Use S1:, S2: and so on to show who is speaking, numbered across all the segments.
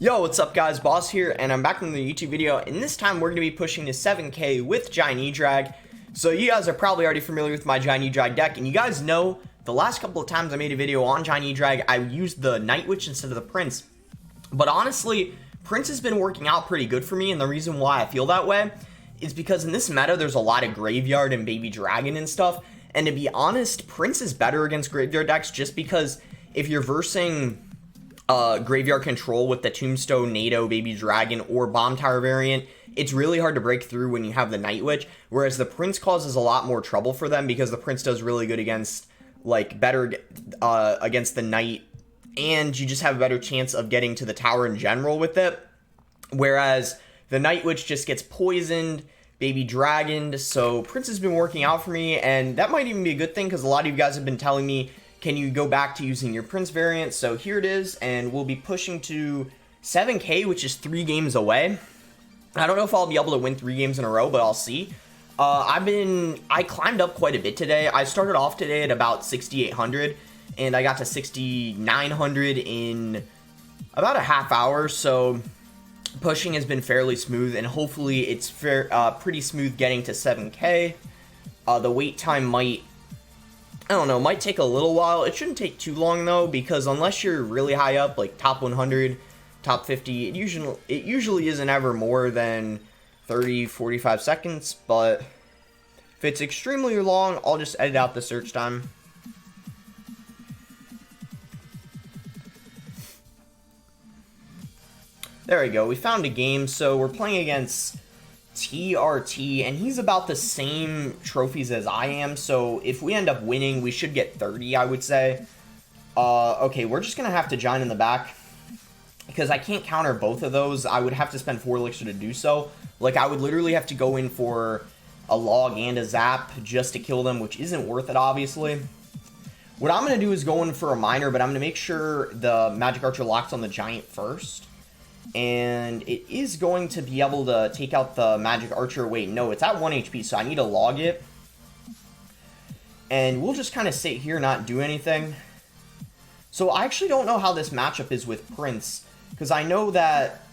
S1: Yo, what's up guys, Boss here, and I'm back in the YouTube video, and this time we're going to be pushing to 7k with Giant EDRAG. So you guys are probably already familiar with my Giant EDRAG deck, and you guys know the last couple of times I made a video on Giant EDRAG, I used the Night Witch instead of the Prince. But honestly, Prince has been working out pretty good for me, and the reason why I feel that way is because in this meta there's a lot of Graveyard and Baby Dragon and stuff, and to be honest, Prince is better against Graveyard decks just because if you're versing Graveyard Control with the Tombstone, NATO, Baby Dragon, or Bomb Tower variant, it's really hard to break through when you have the Night Witch, whereas the Prince causes a lot more trouble for them because the Prince does really good against, like, better against the Knight, and you just have a better chance of getting to the tower in general with it, whereas the Night Witch just gets poisoned, Baby Dragoned, so Prince has been working out for me, and that might even be a good thing because a lot of you guys have been telling me, can you go back to using your Prince variant? So here it is, and we'll be pushing to 7k, which is 3 games away. I don't know if I'll be able to win 3 games in a row, but I'll see. I climbed up quite a bit today. I started off today at about 6,800, and I got to 6,900 in about a half hour, so pushing has been fairly smooth, and hopefully it's pretty smooth getting to 7k. The wait time might take a little while. It shouldn't take too long though, because unless you're really high up, like top 100, top 50, it usually isn't ever more than 30-45 seconds, but if it's extremely long, I'll just edit out the search time. There we go, we found a game. So we're playing against TRT, and he's about the same trophies as I am, so if we end up winning, we should get 30, I would say. Okay, we're just gonna have to giant in the back, because I can't counter both of those. I would have to spend 4 elixir to do so. Like, I would literally have to go in for a log and a zap just to kill them, which isn't worth it, obviously. What I'm gonna do is go in for a miner, but I'm gonna make sure the Magic Archer locks on the giant first. And it is going to be able to take out the Magic Archer. Wait, no, it's at 1 HP, so I need to log it. And we'll just kind of sit here, not do anything. So I actually don't know how this matchup is with Prince, because I know that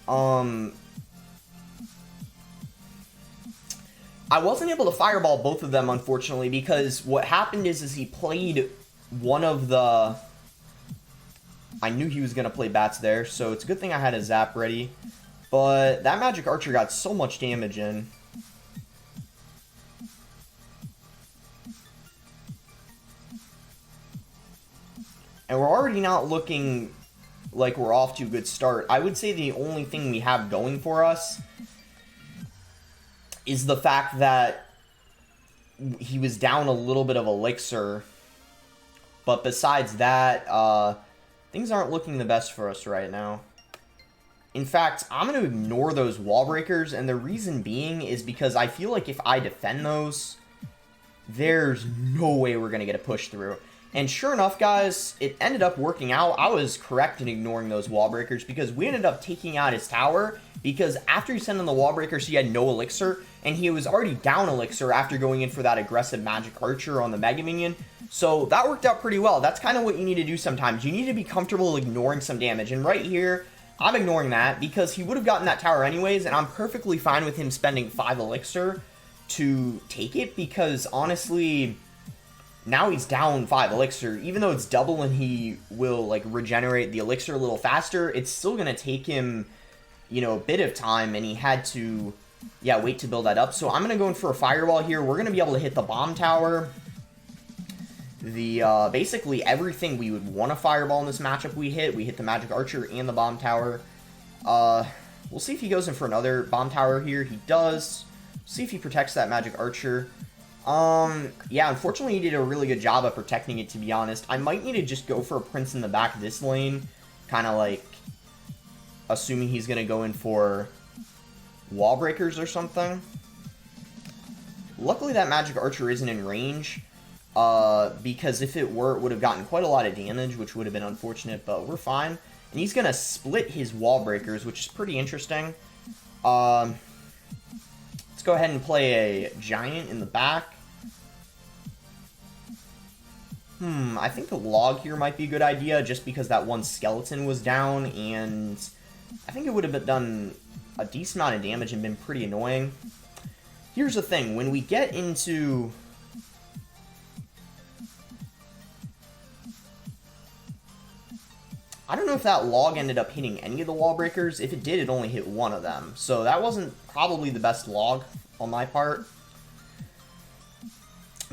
S1: I wasn't able to fireball both of them, unfortunately, because what happened is he played one of the... I knew he was going to play bats there, so it's a good thing I had a zap ready. But that Magic Archer got so much damage in. And we're already not looking like we're off to a good start. I would say the only thing we have going for us is the fact that he was down a little bit of elixir. But besides that, things aren't looking the best for us right now. In fact, I'm going to ignore those wall breakers, and the reason being is because I feel like if I defend those, there's no way we're going to get a push through. And sure enough, guys, it ended up working out. I was correct in ignoring those wall breakers because we ended up taking out his tower, because after he sent in the wall breakers, he had no elixir, and he was already down elixir after going in for that aggressive Magic Archer on the Mega Minion. So that worked out pretty well. That's kind of what you need to do sometimes. You need to be comfortable ignoring some damage. And right here, I'm ignoring that because he would have gotten that tower anyways, and I'm perfectly fine with him spending 5 elixir to take it, because honestly, now he's down 5 elixir. Even though it's double and he will like regenerate the elixir a little faster, it's still going to take him, you know, a bit of time, and he had to, yeah, wait to build that up. So I'm going to go in for a fireball here. We're going to be able to hit the bomb tower. The basically everything we would want to fireball in this matchup we hit the Magic Archer and the bomb tower. We'll see if he goes in for another bomb tower here. He does. See if he protects that Magic Archer. Yeah, unfortunately he did a really good job of protecting it, to be honest. I might need to just go for a Prince in the back of this lane, kind of like assuming he's going to go in for wall breakers or something. Luckily that Magic Archer isn't in range. Because if it were, it would have gotten quite a lot of damage, which would have been unfortunate, but we're fine. And he's going to split his wall breakers, which is pretty interesting. Let's go ahead and play a giant in the back. I think the log here might be a good idea, just because that one skeleton was down, and I think it would have done a decent amount of damage and been pretty annoying. Here's the thing, when we get into... I don't know if that log ended up hitting any of the wall breakers. If it did, it only hit one of them. So that wasn't probably the best log on my part.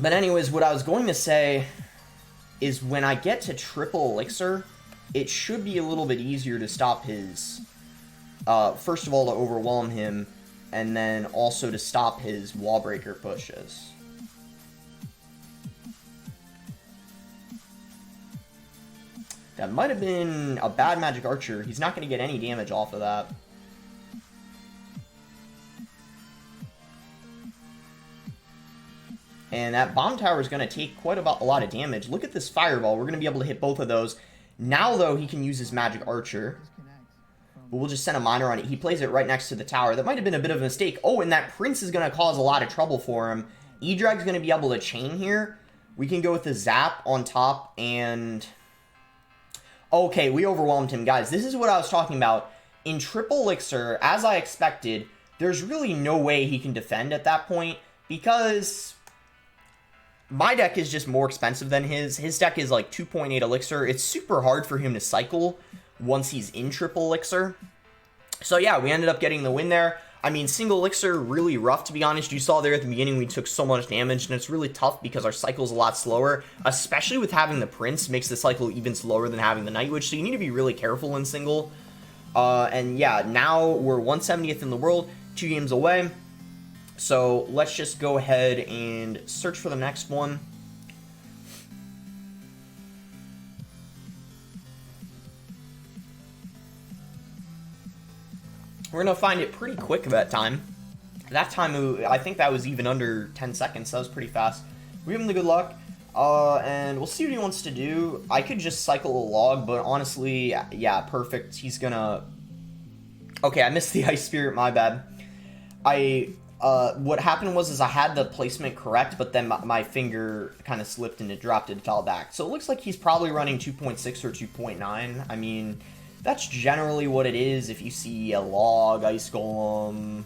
S1: But anyways, what I was going to say is when I get to triple elixir, it should be a little bit easier to stop his... first of all, to overwhelm him, and then also to stop his wall breaker pushes. That might have been a bad magic archer. He's not going to get any damage off of that. And that bomb tower is going to take quite a lot of damage. Look at this fireball. We're going to be able to hit both of those. Now, though, he can use his magic archer. But we'll just send a miner on it. He plays it right next to the tower. That might have been a bit of a mistake. Oh, and that prince is going to cause a lot of trouble for him. EDRAG is going to be able to chain here. We can go with the zap on top and... Okay, we overwhelmed him, guys. This is what I was talking about. In triple elixir, as I expected, there's really no way he can defend at that point because my deck is just more expensive than his. His deck is like 2.8 elixir. It's super hard for him to cycle once he's in triple elixir. So yeah, we ended up getting the win there. I mean, single elixir, really rough, to be honest. You saw there at the beginning we took so much damage, and it's really tough because our cycle's a lot slower, especially with having the prince, makes the cycle even slower than having the night witch, so you need to be really careful in single. And yeah, now we're 170th in the world, 2 games away. So let's just go ahead and search for the next one. We're going to find it pretty quick that time. That time, I think that was even under 10 seconds. That was pretty fast. We give him the good luck. And we'll see what he wants to do. I could just cycle a log, but honestly, yeah, perfect. He's going to... Okay, I missed the Ice Spirit, my bad. What happened was I had the placement correct, but then my finger kind of slipped and it dropped it all back. So it looks like he's probably running 2.6 or 2.9. I mean... That's generally what it is. If you see a log, ice golem,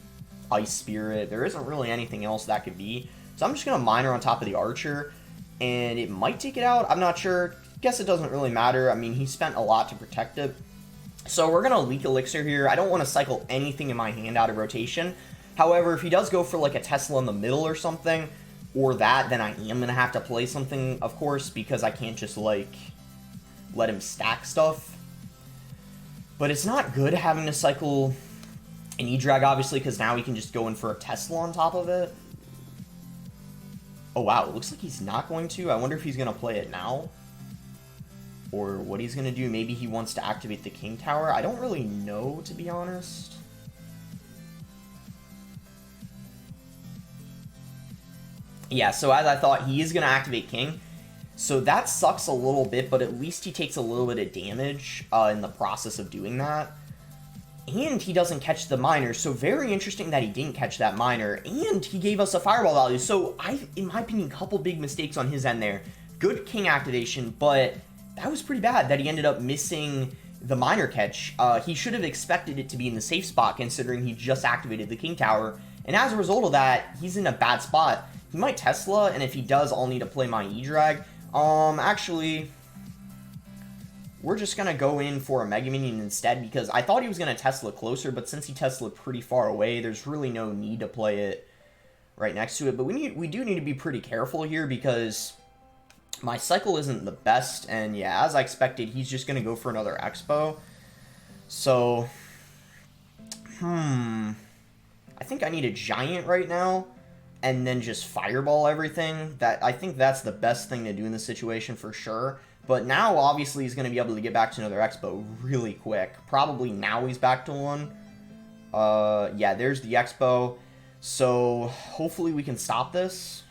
S1: ice spirit, there isn't really anything else that could be. So I'm just going to miner on top of the archer, and it might take it out. I'm not sure. Guess it doesn't really matter. I mean, he spent a lot to protect it. So we're going to leak elixir here. I don't want to cycle anything in my hand out of rotation. However, if he does go for like a Tesla in the middle or something, or that, then I am going to have to play something, of course, because I can't just like let him stack stuff. But it's not good having to cycle an EDRAG, obviously, because now he can just go in for a Tesla on top of it. Oh, wow. It looks like he's not going to. I wonder if he's going to play it now. Or what he's going to do. Maybe he wants to activate the King Tower. I don't really know, to be honest. Yeah, so as I thought, he is going to activate King. So that sucks a little bit, but at least he takes a little bit of damage in the process of doing that. And he doesn't catch the miner, so very interesting that he didn't catch that miner. And he gave us a fireball value, so in my opinion, a couple big mistakes on his end there. Good king activation, but that was pretty bad that he ended up missing the miner catch. He should have expected it to be in the safe spot, considering he just activated the king tower. And as a result of that, he's in a bad spot. He might Tesla, and if he does, I'll need to play my EDRAG. Actually, we're just gonna go in for a Mega Minion instead, because I thought he was gonna Tesla closer, but since he Tesla pretty far away, there's really no need to play it right next to it. But we do need to be pretty careful here, because my cycle isn't the best, and yeah, as I expected, he's just gonna go for another Expo. So, I think I need a Giant right now, and then just fireball everything. I think that's the best thing to do in this situation for sure. But now, obviously, he's going to be able to get back to another Expo really quick. Probably now he's back to one. Yeah, there's the Expo. So, hopefully we can stop this.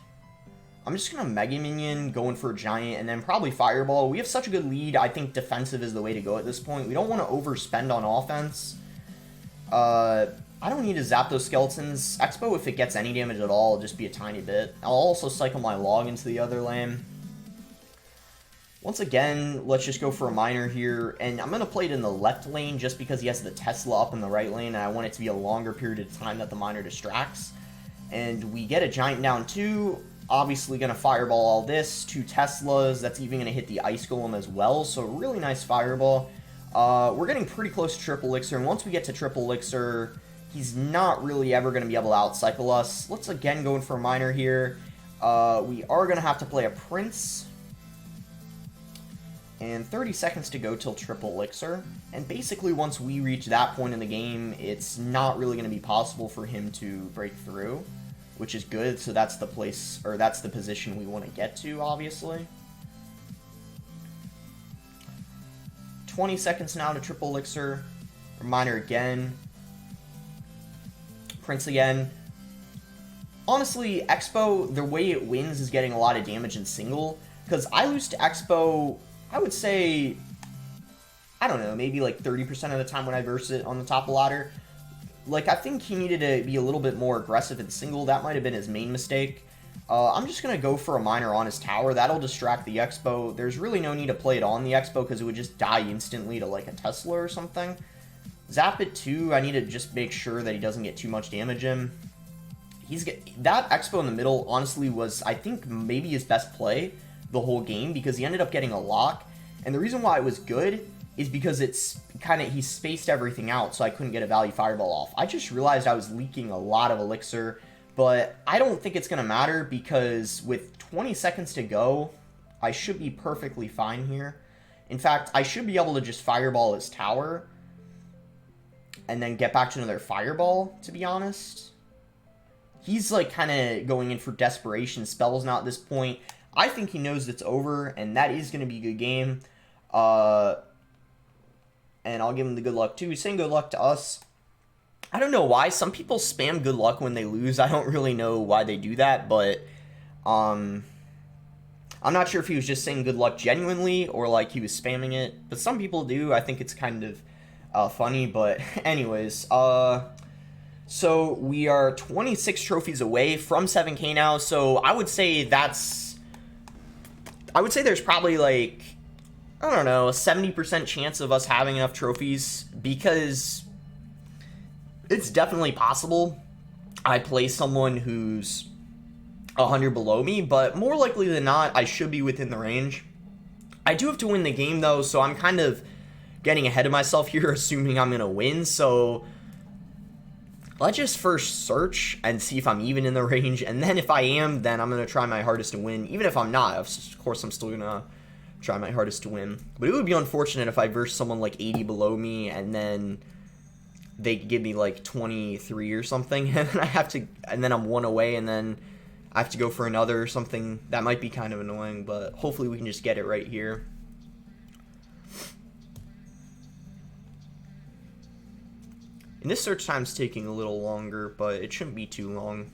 S1: I'm just going to Mega Minion, going for a Giant, and then probably Fireball. We have such a good lead. I think defensive is the way to go at this point. We don't want to overspend on offense. I don't need to zap those skeletons. Expo, if it gets any damage at all, will just be a tiny bit. I'll also cycle my log into the other lane. Once again, let's just go for a miner here, and I'm going to play it in the left lane just because he has the Tesla up in the right lane, and I want it to be a longer period of time that the miner distracts. And we get a giant down 2, obviously going to fireball all this, 2 Teslas, that's even going to hit the Ice Golem as well, so really nice fireball. We're getting pretty close to triple elixir, and once we get to triple elixir, he's not really ever going to be able to outcycle us. Let's again go in for a miner here. We are going to have to play a Prince. And 30 seconds to go till triple elixir. And basically once we reach that point in the game, it's not really going to be possible for him to break through, which is good. So that's the place, or that's the position we want to get to, obviously. 20 seconds now to triple elixir. Miner again. Prince again. Honestly, Expo, the way it wins is getting a lot of damage in single. Because I lose to Expo, I would say, I don't know, maybe like 30% of the time when I verse it on the top of the ladder. Like, I think he needed to be a little bit more aggressive in single. That might have been his main mistake. I'm just going to go for a miner on his tower. That'll distract the Expo. There's really no need to play it on the Expo because it would just die instantly to like a Tesla or something. Zap it too. I need to just make sure that he doesn't get too much damage in. That Expo in the middle, honestly, was, I think, maybe his best play the whole game because he ended up getting a lock. And the reason why it was good is because it's kind of, he spaced everything out so I couldn't get a value fireball off. I just realized I was leaking a lot of elixir, but I don't think it's going to matter because with 20 seconds to go, I should be perfectly fine here. In fact, I should be able to just fireball his tower and then get back to another fireball, to be honest. He's like kind of going in for desperation spells now at this point. I think he knows it's over, and that is going to be a good game. And I'll give him the good luck, too. He's saying good luck to us. I don't know why. Some people spam good luck when they lose. I don't really know why they do that, but I'm not sure if he was just saying good luck genuinely or, like, he was spamming it. But some people do. I think it's kind of funny, but anyways. So we are 26 trophies away from 7K now, so I would say there's probably like, I don't know, a 70% chance of us having enough trophies because it's definitely possible I play someone who's 100 below me, but more likely than not, I should be within the range. I do have to win the game though, so I'm kind of getting ahead of myself here, assuming I'm going to win, so let's just first search and see if I'm even in the range, and then if I am, then I'm going to try my hardest to win. Even if I'm not, of course, I'm still going to try my hardest to win. But it would be unfortunate if I verse someone like 80 below me, and then they give me like 23 or something, and then and then I'm one away, and then I have to go for another or something. That might be kind of annoying, but hopefully we can just get it right here. And this search time's taking a little longer, but it shouldn't be too long.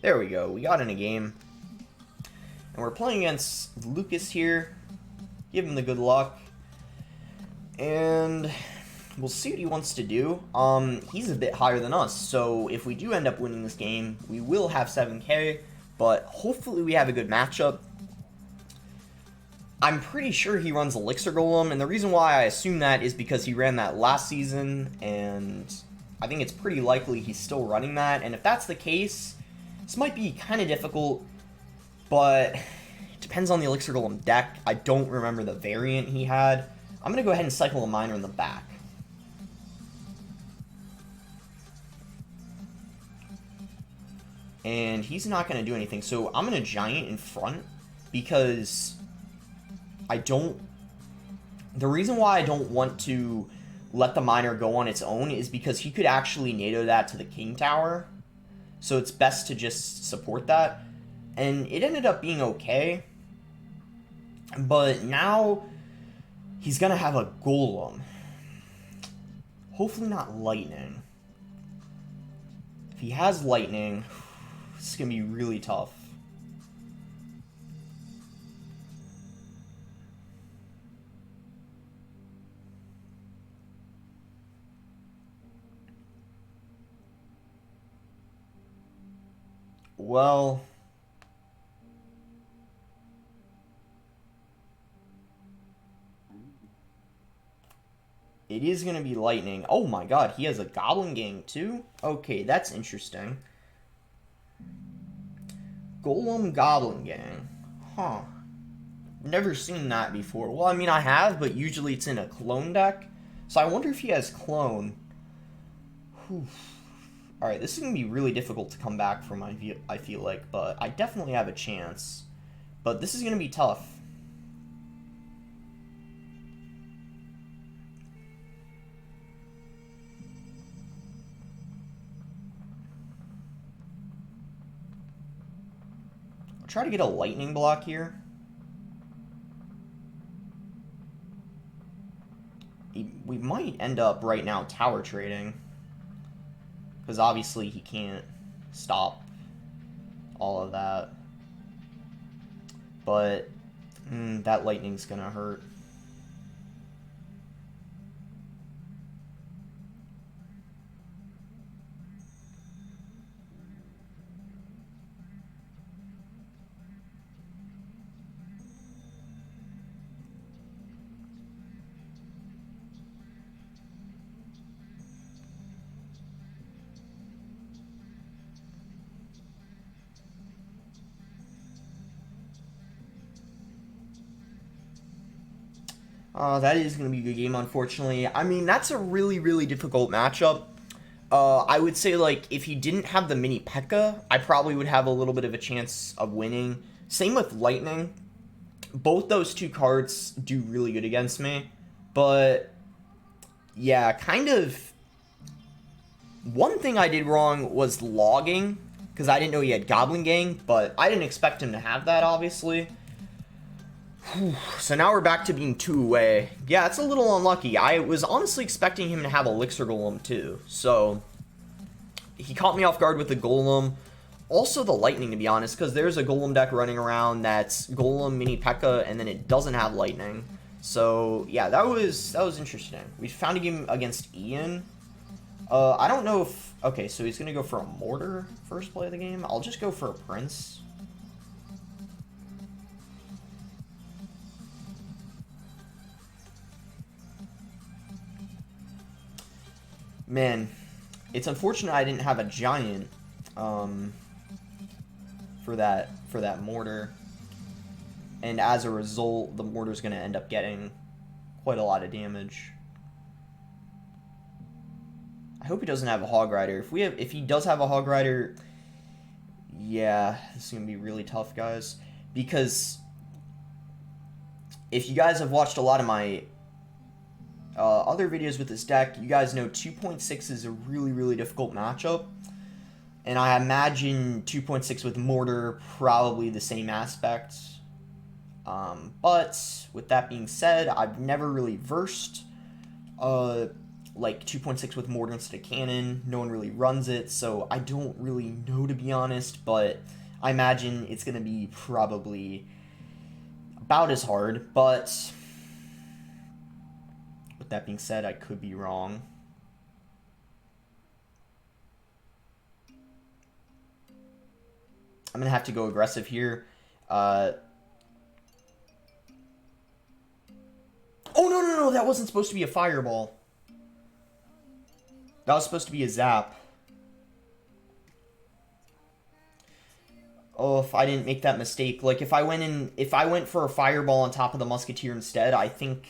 S1: There we go. We got in a game. And we're playing against Lucas here. Give him the good luck. And we'll see what he wants to do. He's a bit higher than us, so if we do end up winning this game, we will have 7K, but hopefully we have a good matchup. I'm pretty sure he runs Elixir Golem, and the reason why I assume that is because he ran that last season, and I think it's pretty likely he's still running that, and if that's the case, this might be kind of difficult. But it depends on the Elixir Golem deck. I don't remember the variant he had. I'm going to go ahead and cycle a miner in the back. And he's not going to do anything. So I'm going to giant in front because I don't... The reason why I don't want to let the miner go on its own is because he could actually NATO that to the king tower. So it's best to just support that. And it ended up being okay. But now he's going to have a golem. Hopefully not lightning. he has lightning, this is going to be really tough. Well, it is going to be lightning. Oh my god, he has a goblin gang too? Okay, that's interesting. Golem goblin gang. Huh. Never seen that before. Well, I mean, I have, but usually it's in a clone deck. So I wonder if he has clone. Whew. Alright, this is going to be really difficult to come back from, I feel like, but I definitely have a chance. But this is going to be tough. I'll try to get a lightning block here. We might end up right now tower trading. Because obviously he can't stop all of that. But that lightning's gonna hurt. That is going to be a good game, unfortunately. I mean, that's a really, really difficult matchup. I would say, like, if he didn't have the mini P.E.K.K.A., I probably would have a little bit of a chance of winning. Same with Lightning. Both those two cards do really good against me. But, yeah, kind of... One thing I did wrong was logging, because I didn't know he had Goblin Gang, but I didn't expect him to have that, obviously. So now we're back to being 2 away. Yeah, it's a little unlucky. I was honestly expecting him to have Elixir Golem too. So he caught me off guard with the Golem. Also the Lightning, to be honest, because there's a Golem deck running around that's Golem, mini P.E.K.K.A, and then it doesn't have Lightning. So yeah, that was interesting. We found a game against Ian. I don't know if... Okay, so he's going to go for a Mortar first play of the game. I'll just go for a Prince. Man, it's unfortunate I didn't have a giant for that mortar, and as a result, the mortar's going to end up getting quite a lot of damage. I hope he doesn't have a Hog Rider. If he does have a Hog Rider, yeah, this is going to be really tough, guys. Because if you guys have watched a lot of my other videos with this deck, you guys know 2.6 is a really, really difficult matchup. And I imagine 2.6 with Mortar, probably the same aspect. But with that being said, I've never really versed like 2.6 with Mortar instead of Cannon. No one really runs it, so I don't really know, to be honest. But I imagine it's going to be probably about as hard, but... That being said, I could be wrong. I'm going to have to go aggressive here. Oh, no, that wasn't supposed to be a fireball. That was supposed to be a zap. Oh, if I didn't make that mistake. Like, if I went for a fireball on top of the Musketeer instead, I think...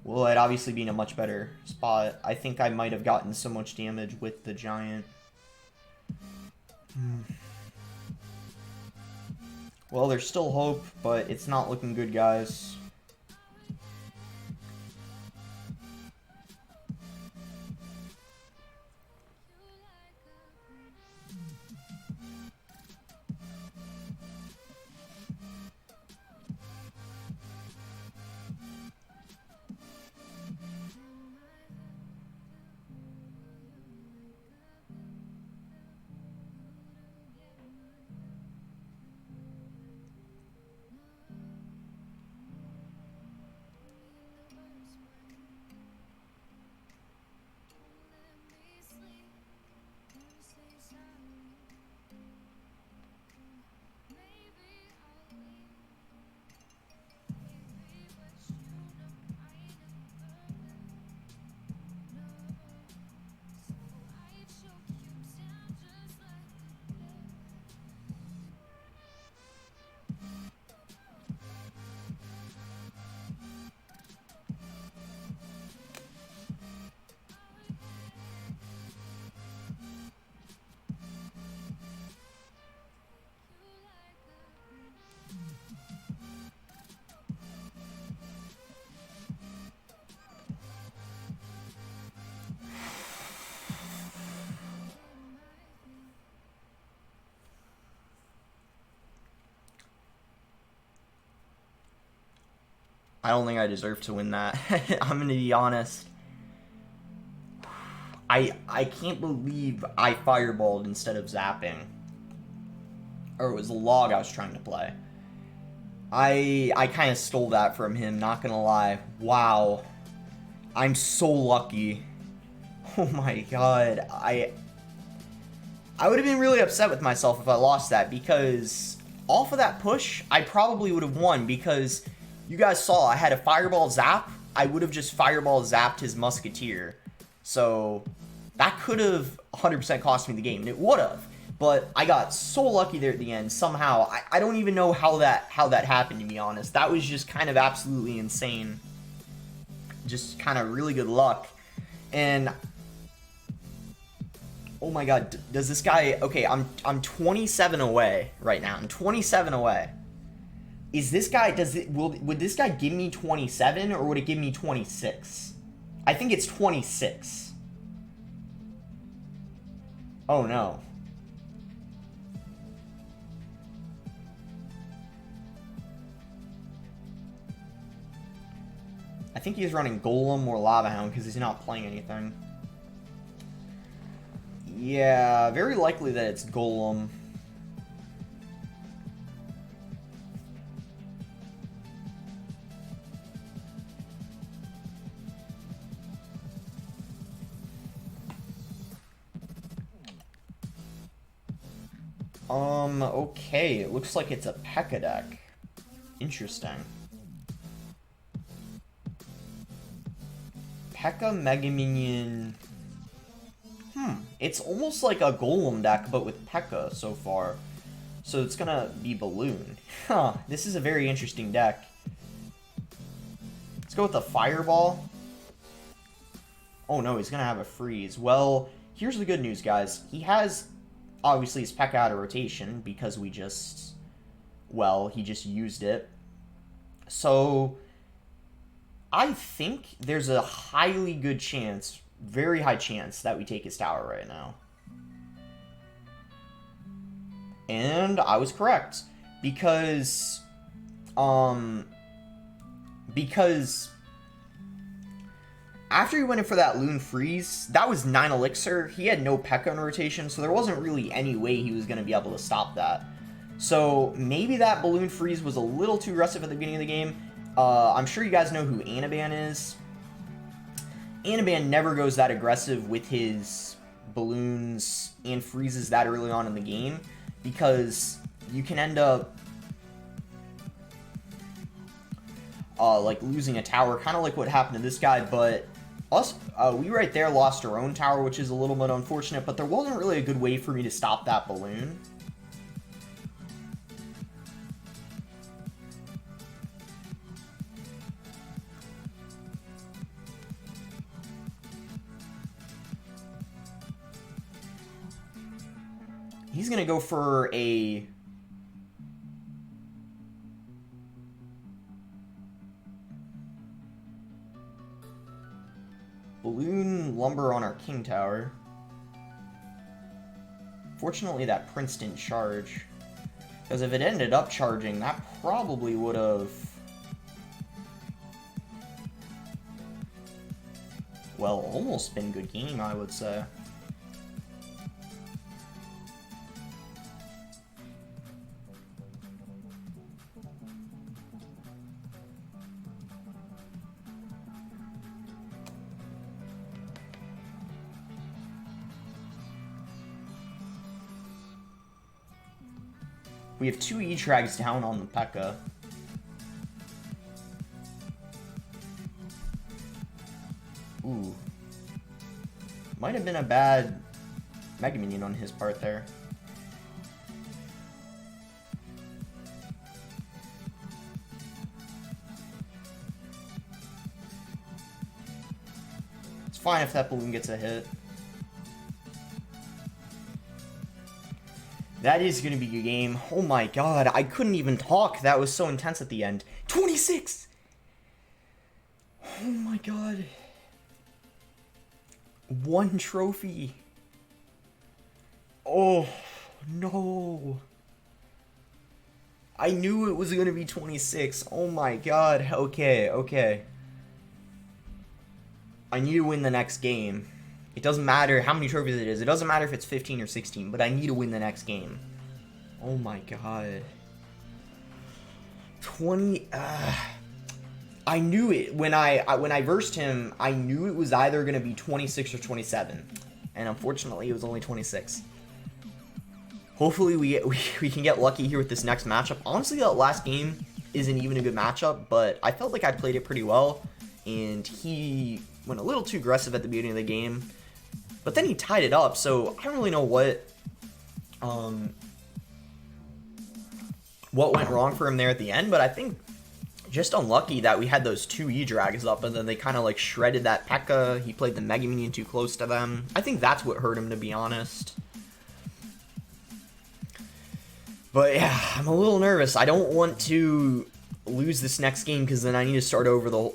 S1: Well, I'd obviously be in a much better spot. I think I might have gotten so much damage with the giant. Well, there's still hope, but it's not looking good, guys. I don't think I deserve to win that. I'm gonna be honest. I can't believe I fireballed instead of zapping. Or it was a log I was trying to play. I kind of stole that from him, not gonna lie. Wow. I'm so lucky. Oh my god. I would have been really upset with myself if I lost that, because off of that push, I probably would have won, because you guys saw I had a fireball zap. I would have just fireball zapped his musketeer. So that could have 100% cost me the game, and it would have. But I got so lucky there at the end somehow. I don't even know how that happened, to be honest. That was just kind of absolutely insane. Just kind of really good luck. And oh my god, does this guy... Okay, I'm 27 away right now. I'm 27 away. Is this guy... Would this guy give me 27, or would it give me 26? I think it's 26. Oh no. I think he's running Golem or Lava Hound because he's not playing anything. Yeah, very likely that it's Golem. Okay, it looks like it's a P.E.K.K.A deck. Interesting. P.E.K.K.A Mega Minion... It's almost like a Golem deck, but with P.E.K.K.A so far. So it's gonna be Balloon. Huh, this is a very interesting deck. Let's go with the Fireball. Oh no, he's gonna have a freeze. Well, here's the good news, guys. He has, obviously, his P.E.K.K.A out of rotation, because we just... Well, he just used it. So... I think there's a highly good chance, very high chance, that we take his tower right now. And I was correct. Because after he went in for that Loon Freeze, that was 9 elixir. He had no P.E.K.K.A in rotation, so there wasn't really any way he was going to be able to stop that. So maybe that Balloon Freeze was a little too aggressive at the beginning of the game. I'm sure you guys know who Anaban is. Anaban never goes that aggressive with his balloons and freezes that early on in the game, because you can end up like losing a tower, kind of like what happened to this guy. But us, we right there lost our own tower, which is a little bit unfortunate, but there wasn't really a good way for me to stop that balloon. He's going to go for a... Balloon Lumber on our King Tower. Fortunately, that Prince didn't charge. Because if it ended up charging, that probably would have... Well, almost been good game, I would say. We have 2 EDRAGs down on the P.E.K.K.A. Ooh. Might have been a bad Mega Minion on his part there. It's fine if that balloon gets a hit. That is going to be a game. Oh my god, I couldn't even talk. That was so intense at the end. 26! Oh my god. 1 trophy. Oh, no. I knew it was going to be 26. Oh my god. Okay, okay. I need to win the next game. It doesn't matter how many trophies it is. It doesn't matter if it's 15 or 16, but I need to win the next game. Oh my god. 20... I knew it. When I versed him, I knew it was either going to be 26 or 27. And unfortunately, it was only 26. Hopefully, we can get lucky here with this next matchup. Honestly, that last game isn't even a good matchup, but I felt like I played it pretty well. And he went a little too aggressive at the beginning of the game. But then he tied it up, so I don't really know what went wrong for him there at the end. But I think just unlucky that we had those two EDRAGs up, and then they kind of like shredded that P.E.K.K.A. He played the Mega Minion too close to them. I think that's what hurt him, to be honest. But yeah, I'm a little nervous. I don't want to lose this next game because then I need to start over the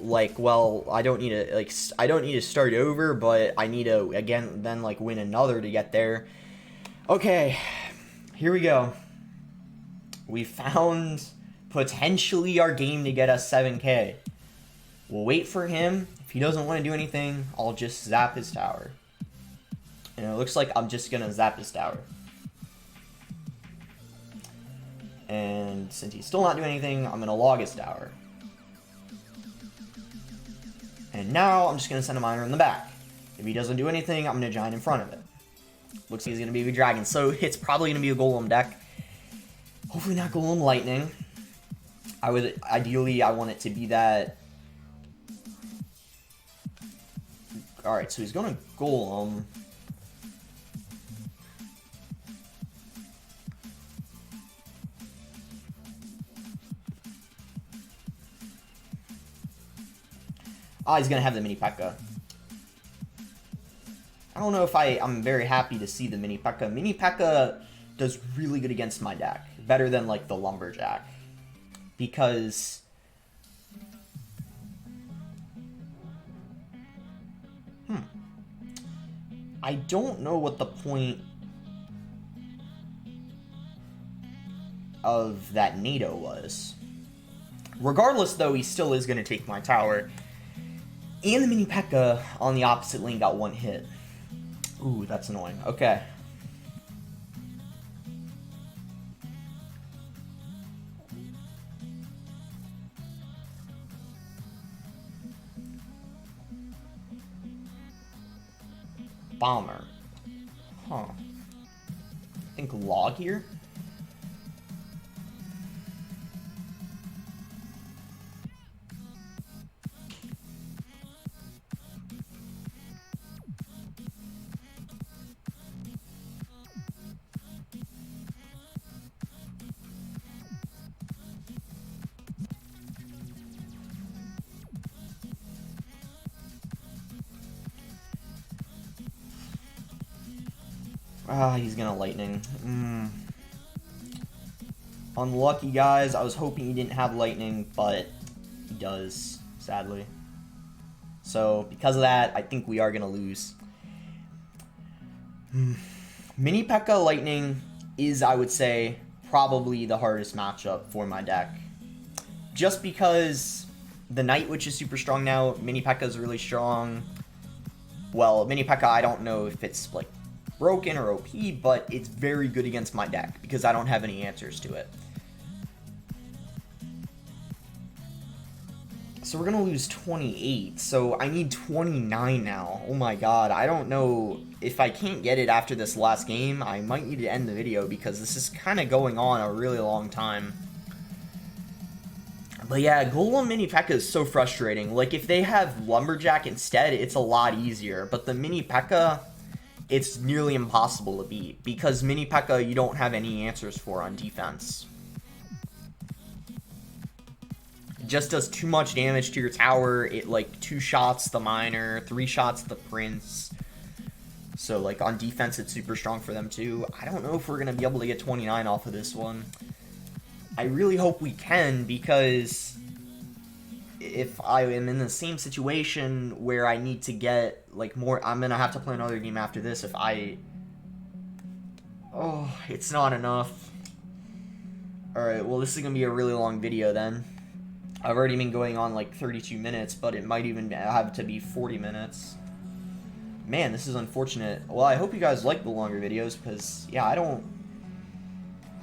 S1: I don't need to start over, but I need to again then like win another to get there. Okay, here we go. We found potentially our game to get us 7K. We'll wait for him. If he doesn't want to do anything, I'll just zap his tower. And it looks like I'm just gonna zap his tower. And since he's still not doing anything, I'm going to log his tower. And now I'm just going to send a miner in the back. If he doesn't do anything, I'm going to giant in front of it. Looks like he's going to be a dragon, so it's probably going to be a golem deck. Hopefully not golem lightning. Ideally, I want it to be that... Alright, so he's going to golem... Oh, he's going to have the mini P.E.K.K.A. I don't know if I'm very happy to see the mini P.E.K.K.A. Mini P.E.K.K.A. does really good against my deck. Better than, like, the Lumberjack. Because... I don't know what the point of that NATO was. Regardless, though, he still is going to take my tower. And the mini P.E.K.K.A. on the opposite lane got one hit. Ooh, that's annoying. Okay. Bomber. Huh. I think log here? Ah, he's gonna lightning. Unlucky, guys. I was hoping he didn't have lightning, but he does, sadly. So, because of that, I think we are gonna lose. Mini P.E.K.K.A. lightning is, I would say, probably the hardest matchup for my deck. Just because the Night Witch is super strong now, Mini P.E.K.K.A. is really strong. Well, Mini P.E.K.K.A. I don't know if it's, like, broken or OP, but it's very good against my deck because I don't have any answers to it. So we're gonna lose 28, so I need 29 now. Oh my god, I don't know if I can't get it after this last game. I might need to end the video because this is kind of going on a really long time. But yeah, Golem Mini P.E.K.K.A. is so frustrating. Like, if they have Lumberjack instead, it's a lot easier, but the Mini P.E.K.K.A., it's nearly impossible to beat, because Mini P.E.K.K.A. you don't have any answers for on defense. It just does too much damage to your tower. It, like, 2 shots the miner, 3 shots the prince. So, like, on defense, it's super strong for them, too. I don't know if we're going to be able to get 29 off of this one. I really hope we can, because if I am in the same situation where I need to get, like, more... I'm going to have to play another game after this if I... Oh, it's not enough. Alright, well this is going to be a really long video then. I've already been going on like 32 minutes, but it might even have to be 40 minutes. Man, this is unfortunate. Well, I hope you guys like the longer videos, because, yeah, I don't...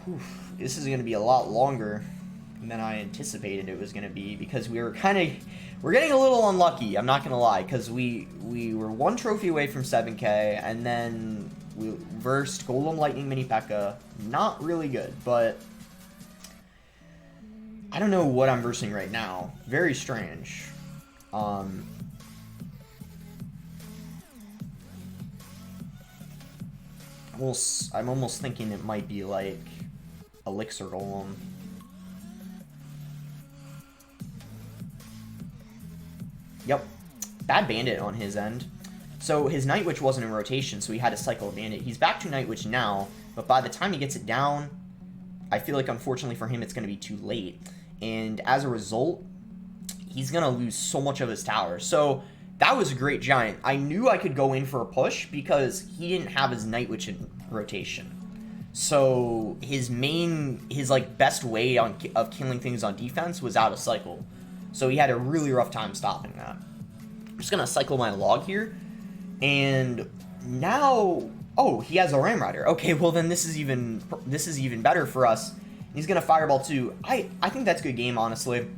S1: Whew, this is going to be a lot longer than I anticipated it was going to be, because we were we're getting a little unlucky, I'm not going to lie, because we were one trophy away from 7K, and then we versed Golem, Lightning, Mini P.E.K.K.A. Not really good, but I don't know what I'm versing right now. Very strange. I'm almost thinking it might be like Elixir Golem. Yep. Bad Bandit on his end. So his Night Witch wasn't in rotation, so he had to cycle a Bandit. He's back to Night Witch now, but by the time he gets it down, I feel like unfortunately for him it's going to be too late. And as a result, he's going to lose so much of his tower. So that was a great Giant. I knew I could go in for a push because he didn't have his Night Witch in rotation. So his like best way of killing things on defense was out of cycle. So he had a really rough time stopping that. I'm just gonna cycle my log here, and now, oh, he has a Ram Rider. Okay, well then this is even better for us. He's gonna Fireball too. I think that's a good game, honestly.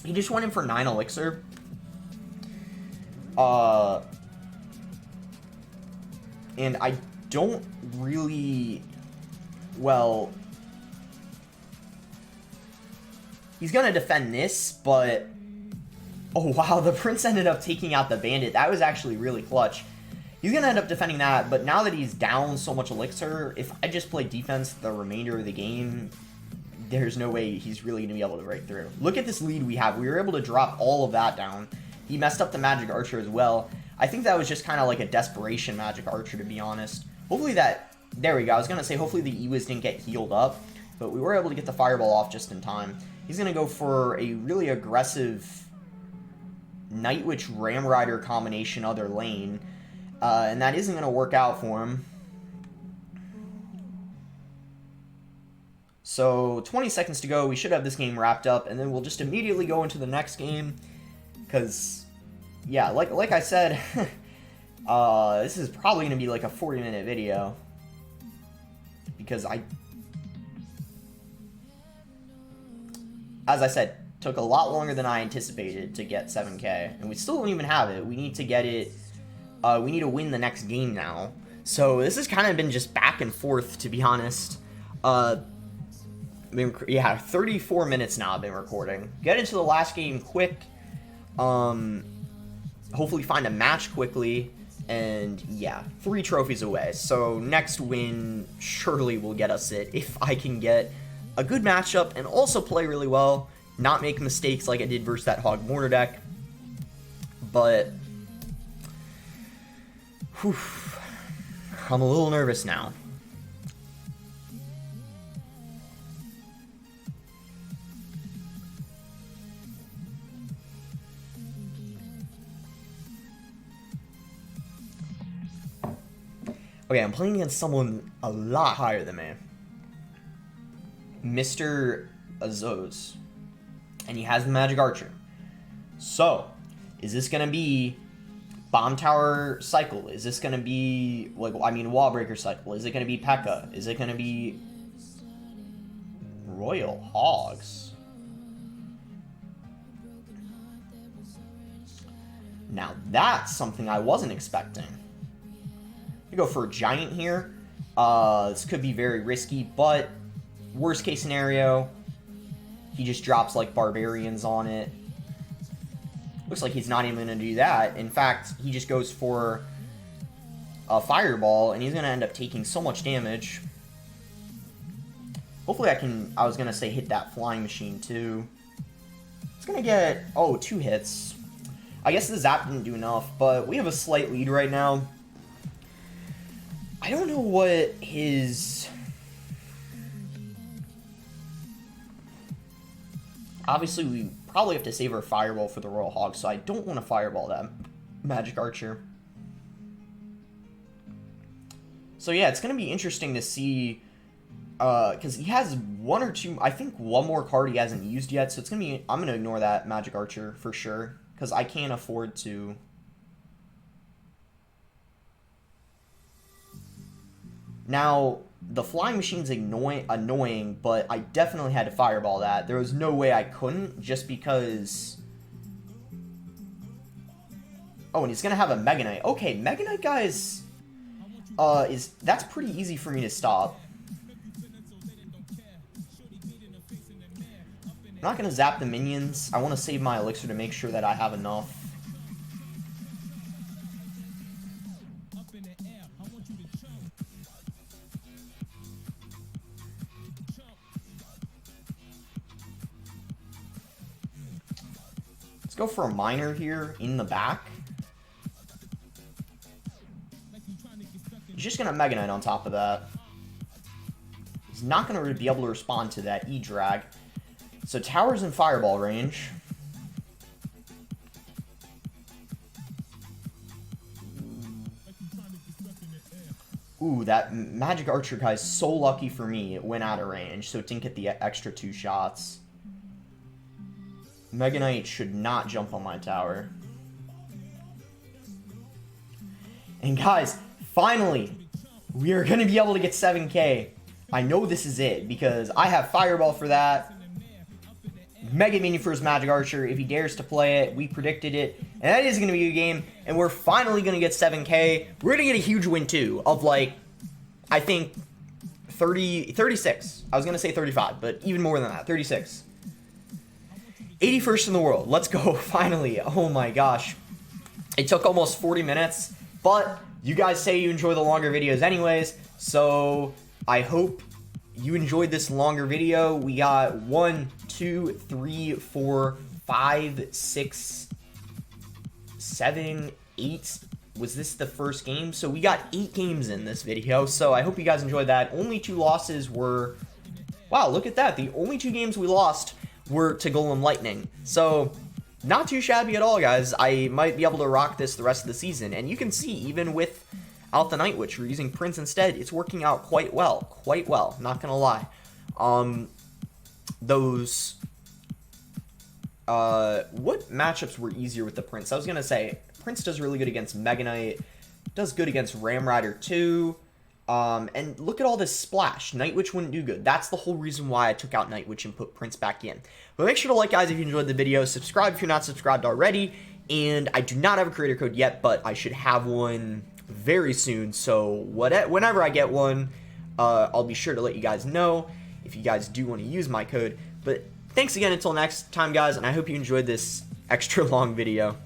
S1: He just went in for 9 elixir. And I don't really, well, he's gonna defend this, but, oh wow, the Prince ended up taking out the Bandit. That was actually really clutch. He's gonna end up defending that, but now that he's down so much elixir, if I just play defense the remainder of the game, there's no way he's really gonna be able to break through. Look at this lead we have. We were able to drop all of that down. He messed up the Magic Archer as well. I think that was just kind of like a desperation Magic Archer, to be honest. Hopefully that, there we go. I was going to say hopefully the Ewiz didn't get healed up, but we were able to get the Fireball off just in time. He's going to go for a really aggressive Night Witch Ram Rider combination other lane, and that isn't going to work out for him. So 20 seconds to go. We should have this game wrapped up, and then we'll just immediately go into the next game. Because, yeah, like I said, this is probably going to be like a 40-minute video. Because as I said, took a lot longer than I anticipated to get 7K. And we still don't even have it. We need to get it, we need to win the next game now. So this has kind of been just back and forth, to be honest. Yeah, 34 minutes now I've been recording. Get into the last game quick. Hopefully find a match quickly, and yeah, 3 trophies away. So next win surely will get us it if I can get a good matchup and also play really well, not make mistakes like I did versus that Hog Mortar deck. But whew, I'm a little nervous now. Okay, I'm playing against someone a lot higher than me. Mr. Azos. And he has the Magic Archer. So, is this going to be Bomb Tower cycle? Is this going to be, like, I mean, Wall Breaker cycle? Is it going to be P.E.K.K.A.? Is it going to be Royal Hogs? Now, that's something I wasn't expecting. We go for a Giant here. This could be very risky, but worst case scenario, he just drops like Barbarians on it. Looks like he's not even going to do that. In fact, he just goes for a Fireball, and he's going to end up taking so much damage. Hopefully I was going to say hit that Flying Machine too. It's going to get, oh, 2 hits. I guess the Zap didn't do enough, but we have a slight lead right now. I don't know what his... Obviously, we probably have to save our Fireball for the Royal Hog, so I don't want to Fireball that Magic Archer. So yeah, it's going to be interesting to see because he has one or two, I think one more card he hasn't used yet, so it's gonna be, I'm gonna ignore that Magic Archer for sure, because I can't afford to. Now, the flying machine's annoying, but I definitely had to fireball that. There was no way I couldn't, just because... Oh, and he's gonna have a Mega Knight. Okay, Mega Knight, guys, that's pretty easy for me to stop. I'm not gonna zap the minions. I want to save my elixir to make sure that I have enough. Let's go for a miner here in the back. He's just gonna Mega Knight on top of that. He's not gonna be able to respond to that EDRAG. So tower's in fireball range. Ooh, that Magic Archer guy's so lucky for me. It went out of range, so it didn't get the extra 2 shots. Mega Knight should not jump on my tower. And guys, finally, we are going to be able to get 7K. I know this is it, because I have Fireball for that. Mega Minion for his Magic Archer, if he dares to play it. We predicted it, and that is going to be a game, and we're finally going to get 7K. We're going to get a huge win, too, of, like, I think 36. I was going to say 35, but even more than that, 36. 81st in the world. Let's go, finally. Oh, my gosh. It took almost 40 minutes, but you guys say you enjoy the longer videos anyways, so I hope you enjoyed this longer video. We got 1, 2, 3, 4, 5, 6, 7, 8. Was this the first game? So we got 8 games in this video, so I hope you guys enjoyed that. Only 2 losses were... Wow, look at that. The only 2 games we lost were to Golem Lightning. So, not too shabby at all, guys. I might be able to rock this the rest of the season. And you can see, even without the Night Witch, we're using Prince instead. It's working out quite well. Quite well, not gonna lie. What matchups were easier with the Prince? I was gonna say, Prince does really good against Mega Knight, does good against Ram Rider too. And look at all this splash. Night Witch wouldn't do good. That's the whole reason why I took out Night Witch and put Prince back in. But make sure to like, guys, if you enjoyed the video. Subscribe if you're not subscribed already. And I do not have a creator code yet, but I should have one very soon. So whenever I get one, I'll be sure to let you guys know if you guys do want to use my code. But thanks again until next time, guys, and I hope you enjoyed this extra long video.